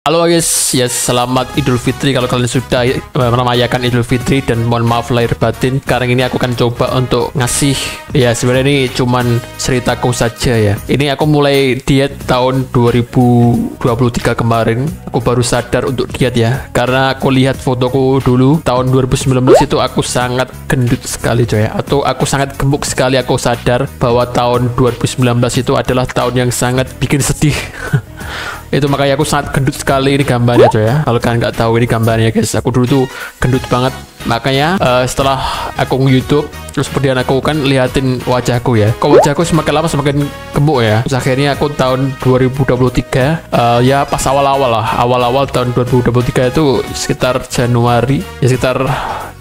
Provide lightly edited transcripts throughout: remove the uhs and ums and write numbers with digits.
Halo guys, ya selamat Idul Fitri kalau kalian sudah merayakan Idul Fitri, dan mohon maaf lahir batin. Sekarang ini aku akan coba untuk ngasih, ya sebenarnya ini cuman ceritaku saja ya. Ini aku mulai diet tahun 2023 kemarin. Aku baru sadar untuk diet ya, karena aku lihat fotoku dulu tahun 2019 itu aku sangat gendut sekali coy, atau aku sangat gemuk sekali. Aku sadar bahwa tahun 2019 itu adalah tahun yang sangat bikin sedih. Itu makanya aku sangat gendut sekali. Ini gambarnya coy ya, kalau kalian nggak tahu ini gambarnya guys. Aku dulu tuh gendut banget, makanya setelah aku nge-YouTube terus kemudian aku kan liatin wajahku ya, kok wajahku semakin lama semakin gemuk ya. Terus akhirnya aku tahun 2023 ya pas awal-awal tahun 2023 itu sekitar Januari ya, sekitar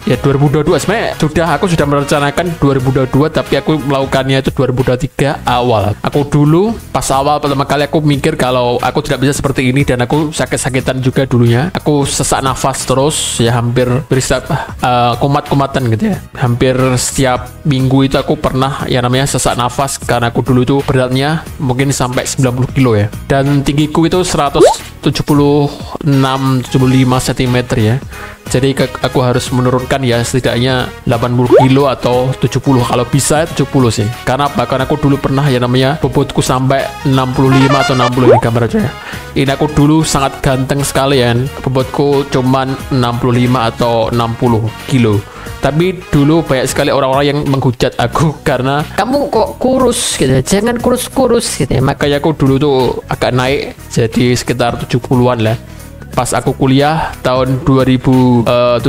ya 2022 sebenarnya aku sudah merencanakan 2022, tapi aku melakukannya itu 2023 awal. Aku dulu pas awal pertama kali aku mikir kalau aku tidak bisa seperti ini, dan aku sakit-sakitan juga dulunya. Aku sesak nafas terus ya, hampir kumat-kumatan gitu ya. Hampir setiap minggu itu aku pernah ya namanya sesak nafas, karena aku dulu tuh beratnya mungkin sampai 90 kilo ya, dan tinggiku itu 176-75 cm ya. Jadi aku harus menurunkan ya setidaknya 80 kilo atau 70, kalau bisa 70 sih. Karena bahkan aku dulu pernah ya namanya bobotku sampai 65 atau 60 ini gambar aja ya. Ini aku dulu sangat ganteng sekali ya, bobotku cuman 65 atau 60 kilo. Tapi dulu banyak sekali orang-orang yang menghujat aku karena kamu kok kurus gitu ya, jangan kurus-kurus gitu ya. Makanya aku dulu tuh agak naik jadi sekitar 70-an lah. Pas aku kuliah tahun 2017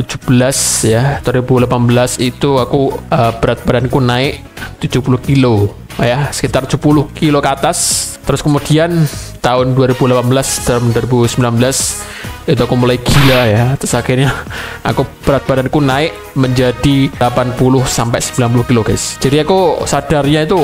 ya, 2018 itu aku berat badanku naik 70 kilo ya, sekitar 70 kilo ke atas. Terus kemudian tahun 2018 dan 2019 itu aku mulai gila ya. Terus akhirnya aku berat badanku naik menjadi 80 sampai 90 kilo guys. Jadi aku sadarnya itu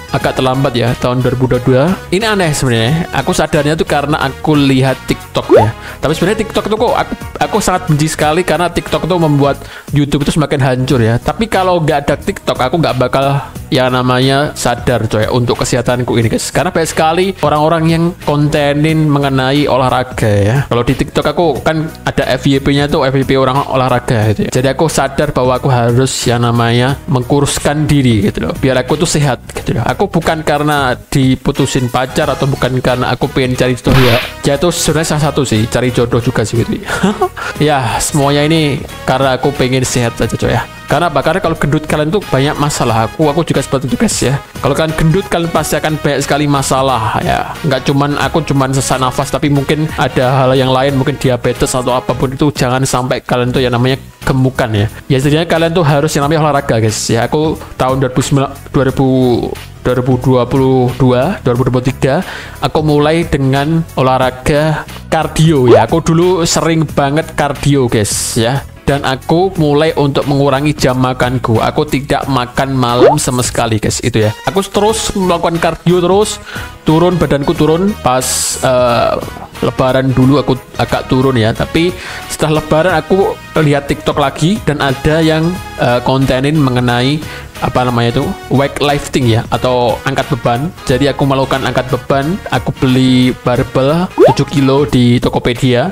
agak terlambat ya, tahun 2022. Ini aneh sebenarnya. Aku sadarnya tuh karena aku lihat TikTok ya. Tapi sebenarnya TikTok itu kok aku sangat benci sekali, karena TikTok itu membuat YouTube itu semakin hancur ya. Tapi kalau nggak ada TikTok, aku nggak bakal ya namanya sadar coy untuk kesehatanku ini guys. Karena banyak sekali orang-orang yang kontenin mengenai olahraga ya. Kalau di TikTok aku kan ada FYP-nya tuh, FYP orang olahraga gitu ya. Jadi aku sadar bahwa aku harus ya namanya mengkuruskan diri gitu loh, biar aku tuh sehat gitu loh. Aku bukan karena diputusin pacar atau bukan karena aku pengen cari jodoh ya. Ya itu sebenarnya salah satu sih, cari jodoh juga sih gitu. Ya semuanya ini karena aku pengen sehat aja coy ya. Karena kalau gendut kalian tuh banyak masalah. Aku juga seperti itu guys ya. Kalau kalian gendut kalian pasti akan banyak sekali masalah ya. Nggak cuman aku cuman sesak nafas, tapi mungkin ada hal yang lain, mungkin diabetes atau apapun itu. Jangan sampai kalian tuh yang namanya gemukan ya. Ya setidaknya kalian tuh harus yang namanya olahraga guys ya. Aku tahun 2023 aku mulai dengan olahraga kardio ya. Aku dulu sering banget kardio guys ya, dan aku mulai untuk mengurangi jam makanku. Aku tidak makan malam sama sekali guys itu ya. Aku terus melakukan kardio, terus badanku turun. Pas lebaran dulu aku agak turun ya, tapi setelah lebaran aku lihat TikTok lagi, dan ada yang kontenin mengenai apa namanya itu weightlifting ya, atau angkat beban. Jadi aku melakukan angkat beban. Aku beli barbel 7 kilo di Tokopedia,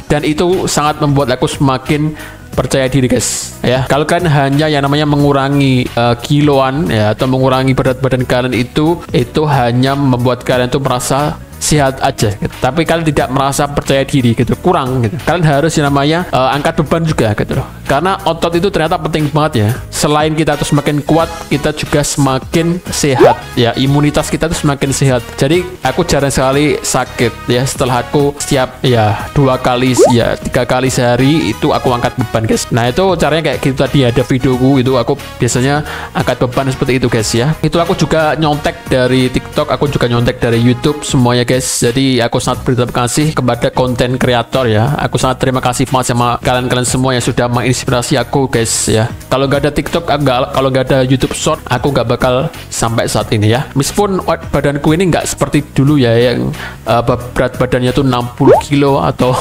dan itu sangat membuat aku semakin percaya diri guys ya. Kalau kalian hanya yang namanya mengurangi kiloan ya, atau mengurangi berat badan kalian, itu hanya membuat kalian tuh merasa sehat aja gitu. Tapi kalian tidak merasa percaya diri gitu, kurang gitu. Kalian harus yang namanya angkat beban juga gitu loh, karena otot itu ternyata penting banget ya. Selain kita tuh semakin kuat, kita juga semakin sehat ya, imunitas kita tuh semakin sehat. Jadi aku jarang sekali sakit ya, setelah aku setiap ya 2 kali ya 3 kali sehari itu aku angkat beban guys. Nah itu caranya kayak gitu tadi, ada videoku itu aku biasanya angkat beban seperti itu guys ya. Itu aku juga nyontek dari TikTok, aku juga nyontek dari YouTube semuanya guys. Jadi aku sangat berterima kasih kepada konten kreator ya. Aku sangat terima kasih banget sama kalian semua yang sudah menginspirasi aku guys ya. Kalau nggak ada TikTok, kalau nggak ada YouTube Short, aku nggak bakal sampai saat ini ya. Meskipun badanku ini nggak seperti dulu ya, yang berat badannya tuh 60 kilo atau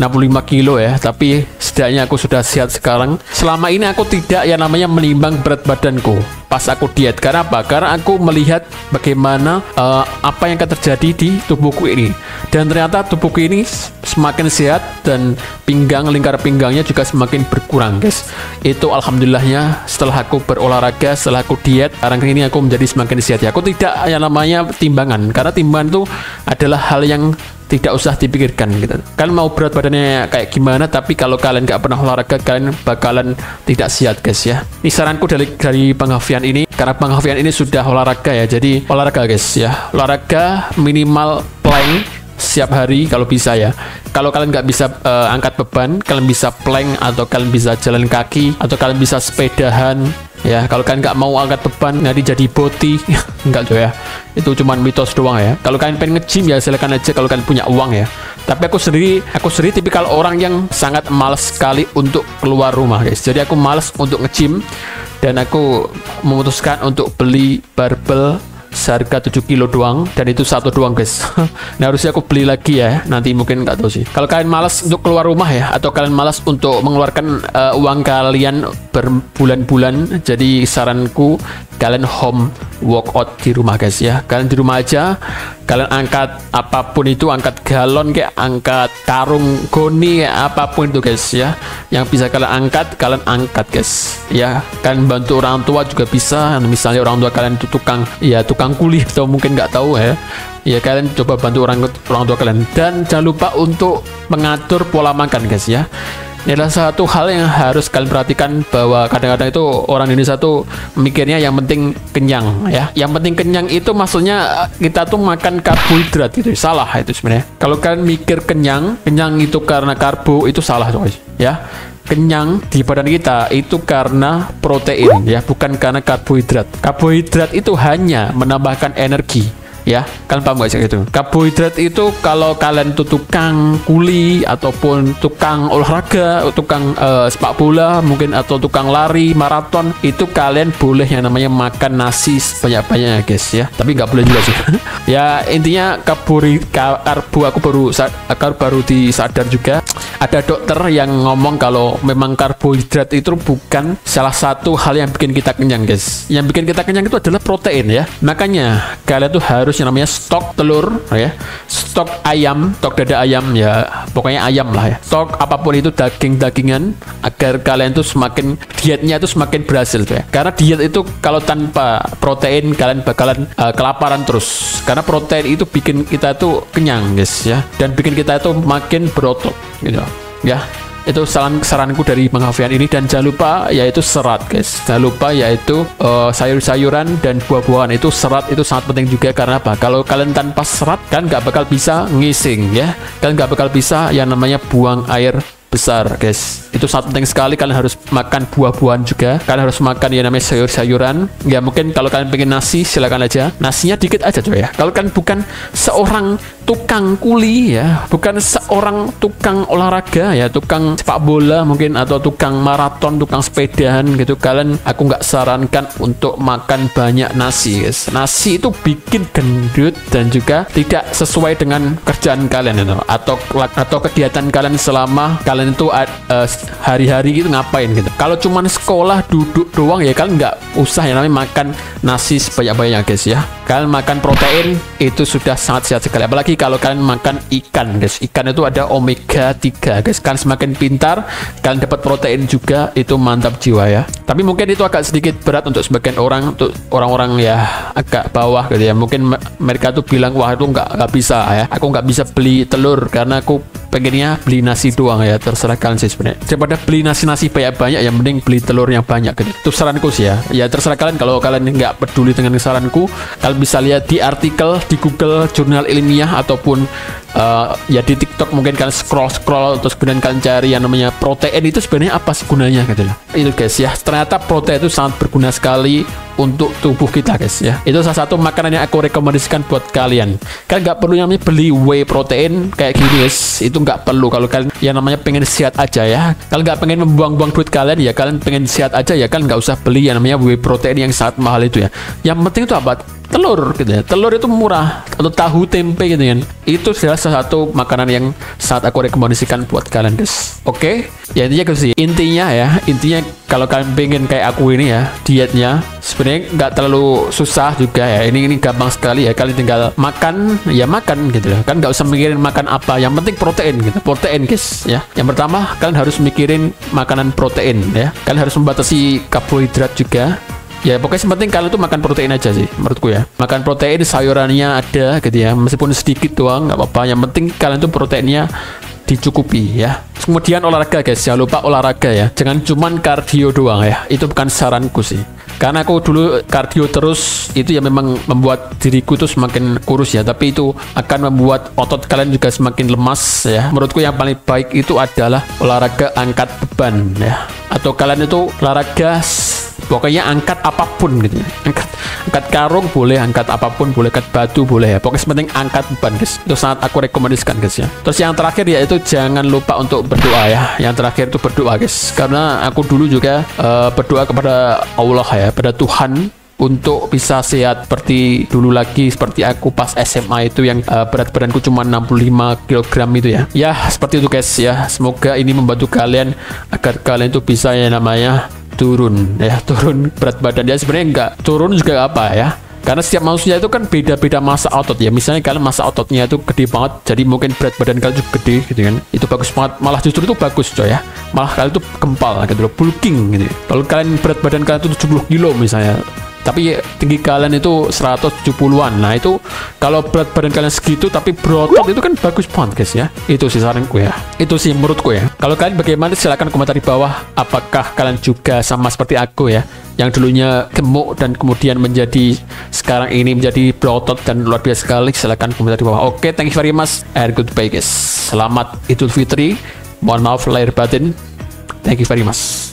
65 kilo ya, tapi setidaknya aku sudah sehat sekarang. Selama ini aku tidak yang namanya menimbang berat badanku pas aku diet. Karena apa? Karena aku melihat bagaimana apa yang akan terjadi di tubuhku ini, dan ternyata tubuhku ini semakin sehat dan lingkar pinggangnya juga semakin berkurang, guys. Itu alhamdulillahnya setelah aku berolahraga, setelah aku diet, sekarang ini aku menjadi semakin sehat ya. Aku tidak yang namanya timbangan, karena timbangan itu adalah hal yang tidak usah dipikirkan gitu. Kalian mau berat badannya kayak gimana, tapi kalau kalian nggak pernah olahraga, kalian bakalan tidak sehat, guys ya. Ini saranku dari Bang Hafian ini, karena Bang Hafian ini sudah olahraga ya. Jadi olahraga, guys ya. Olahraga minimal plank setiap hari kalau bisa ya. Kalau kalian nggak bisa angkat beban, kalian bisa plank, atau kalian bisa jalan kaki, atau kalian bisa sepedahan ya. Kalau kalian nggak mau angkat beban nanti jadi boti enggak tuh ya, itu cuman mitos doang ya. Kalau kalian pengen nge-gym ya silakan aja kalau kalian punya uang ya. Tapi aku sendiri tipikal orang yang sangat malas sekali untuk keluar rumah, guys. Jadi aku malas untuk nge-gym, dan aku memutuskan untuk beli barbel seharga 7 kilo doang, dan itu satu doang, guys. Nah, harusnya aku beli lagi ya, nanti mungkin nggak tahu sih. Kalau kalian malas untuk keluar rumah ya, atau kalian malas untuk mengeluarkan uang kalian berbulan-bulan, jadi saranku kalian home workout di rumah, guys ya. Kalian di rumah aja, kalian angkat apapun itu, angkat galon kayak, angkat karung goni kayak, apapun itu, guys ya. Yang bisa kalian angkat, guys ya. Kalian bantu orang tua juga bisa, misalnya orang tua kalian itu tukang kuli, atau mungkin nggak tahu ya, kalian coba bantu orang tua kalian. Dan jangan lupa untuk mengatur pola makan, guys ya. Ini adalah satu hal yang harus kalian perhatikan, bahwa kadang-kadang itu orang Indonesia tuh mikirnya yang penting kenyang ya. Yang penting kenyang itu maksudnya kita tuh makan karbohidrat gitu. Salah itu sebenarnya. Kalau kalian mikir kenyang itu karena karbo, itu salah guys ya. Kenyang di badan kita itu karena protein ya, bukan karena karbohidrat. Karbohidrat itu hanya menambahkan energi ya. Kalian paham gak sih gitu? Karbohidrat itu kalau kalian tuh tukang kuli, ataupun tukang olahraga, tukang sepak bola mungkin, atau tukang lari maraton, itu kalian boleh yang namanya makan nasi sebanyak-banyaknya, guys ya. Tapi nggak boleh juga sih. Ya intinya karbo aku baru disadar juga. Ada dokter yang ngomong kalau memang karbohidrat itu bukan salah satu hal yang bikin kita kenyang, guys. Yang bikin kita kenyang itu adalah protein ya. Makanya kalian tuh harus yang namanya stok telur ya, stok ayam, stok dada ayam ya, pokoknya ayam lah ya. Stok apapun itu, daging-dagingan, agar kalian tuh semakin dietnya itu semakin berhasil tuh ya. Karena diet itu kalau tanpa protein kalian bakalan kelaparan terus. Karena protein itu bikin kita tuh kenyang, guys ya, dan bikin kita itu makin berotot gitu ya. Itu saranku dari Bang Hafian ini. Dan jangan lupa yaitu serat, guys. Jangan lupa yaitu sayur-sayuran dan buah-buahan. Itu serat itu sangat penting juga. Karena apa? Kalau kalian tanpa serat kan nggak bakal bisa ngising ya. Kalian nggak bakal bisa yang namanya buang air besar, guys. Itu sangat penting sekali. Kalian harus makan buah-buahan juga. Kalian harus makan yang namanya sayur-sayuran. Ya mungkin kalau kalian pengen nasi silakan aja. Nasinya dikit aja coy ya. Kalau kalian bukan seorang tukang kuli ya, bukan seorang tukang olahraga ya, tukang sepak bola mungkin, atau tukang maraton, tukang sepedahan gitu, kalian aku nggak sarankan untuk makan banyak nasi, guys. Nasi itu bikin gendut dan juga tidak sesuai dengan kerjaan kalian itu, atau kegiatan kalian selama kalian itu hari-hari gitu ngapain gitu. Kalau cuman sekolah duduk doang ya, kalian nggak usah yang namanya makan nasi sebanyak-banyaknya, guys ya. Kalian makan protein itu sudah sangat sehat sekali. Apalagi kalau kalian makan ikan, guys. Ikan itu ada omega 3, guys. Kalian semakin pintar, kalian dapat protein juga, itu mantap jiwa ya. Tapi mungkin itu agak sedikit berat untuk sebagian orang, untuk orang-orang ya agak bawah gitu ya. Mungkin mereka tuh bilang, wah itu nggak bisa ya. Aku nggak bisa beli telur karena aku pengennya beli nasi doang ya. Terserah kalian sih sebenarnya. Daripada beli nasi banyak-banyak, yang mending beli telur yang banyak gitu. Itu saranku sih ya. Ya terserah kalian. Kalau kalian nggak peduli dengan saranku, kalian bisa lihat di artikel di Google, jurnal ilmiah, ataupun ya di TikTok mungkin kalian scroll terus kemudian kalian cari yang namanya protein itu sebenarnya apa sih gunanya gitu loh. Itu guys ya, ternyata protein itu sangat berguna sekali untuk tubuh kita, guys ya. Itu salah satu makanan yang aku rekomendasikan buat kalian. Kalian nggak perlu namanya beli whey protein kayak gini, guys. Itu nggak perlu. Kalau kalian yang namanya pengen sehat aja ya, kalau nggak pengen membuang-buang duit kalian ya, kalian pengen sehat aja ya, kalian nggak usah beli yang namanya whey protein yang sangat mahal itu ya. Yang penting itu apa? telur gitu ya. Telur itu murah, atau tahu tempe gitu kan. Itu adalah salah satu makanan yang sangat aku rekomendasikan buat kalian guys. Oke, ya intinya gitu sih. Intinya kalau kalian pengen kayak aku ini ya, dietnya sebenarnya nggak terlalu susah juga ya. Ini gampang sekali ya. Kalian tinggal makan ya makan gitu loh. Kan nggak usah mikirin makan apa. Yang penting protein gitu. Protein guys ya. Yang pertama kalian harus mikirin makanan protein ya. Kalian harus membatasi karbohidrat juga. Ya pokoknya yang penting kalian tuh makan protein aja sih menurutku ya. Makan protein, sayurannya ada gitu ya. Meskipun sedikit doang nggak apa-apa. Yang penting kalian tuh proteinnya dicukupi ya. Kemudian olahraga guys, jangan lupa olahraga ya. Jangan cuman kardio doang ya. Itu bukan saranku sih. Karena aku dulu kardio terus, itu ya memang membuat diriku tuh semakin kurus ya. Tapi itu akan membuat otot kalian juga semakin lemas ya. Menurutku yang paling baik itu adalah olahraga angkat beban ya. Atau kalian itu olahraga pokoknya angkat apapun gitu ya. Angkat karung boleh, angkat apapun boleh, angkat batu boleh ya. Pokoknya penting angkat beban guys. Itu sangat aku rekomendasikan guys ya. Terus yang terakhir ya itu jangan lupa untuk berdoa ya. Yang terakhir itu berdoa guys. Karena aku dulu juga berdoa kepada Allah ya, pada Tuhan, untuk bisa sehat seperti dulu lagi, seperti aku pas SMA itu yang berat badanku cuma 65 kg itu ya. Ya seperti itu guys ya. Semoga ini membantu kalian agar kalian itu bisa ya namanya turun berat badan ya. Sebenarnya enggak turun juga apa ya, karena setiap manusia itu kan beda-beda massa otot ya. Misalnya kalian massa ototnya itu gede banget, jadi mungkin berat badan kalian juga gede gitu kan. Itu bagus banget, malah justru itu bagus coy ya. Malah kalian itu kempal gitu loh, bulking gitu. Kalau kalian berat badan kalian itu 70 kilo misalnya, tapi tinggi kalian itu 170-an. Nah itu kalau berat badan kalian segitu tapi berotot itu kan bagus banget guys ya. Itu sih saranku ya. Itu sih menurutku ya. Kalau kalian bagaimana silahkan komentar di bawah. Apakah kalian juga sama seperti aku ya, yang dulunya gemuk dan kemudian menjadi sekarang ini menjadi berotot dan luar biasa sekali? Silahkan komentar di bawah. Oke, thank you very much and goodbye guys. Selamat Idul Fitri. Mohon maaf lahir batin. Thank you very much.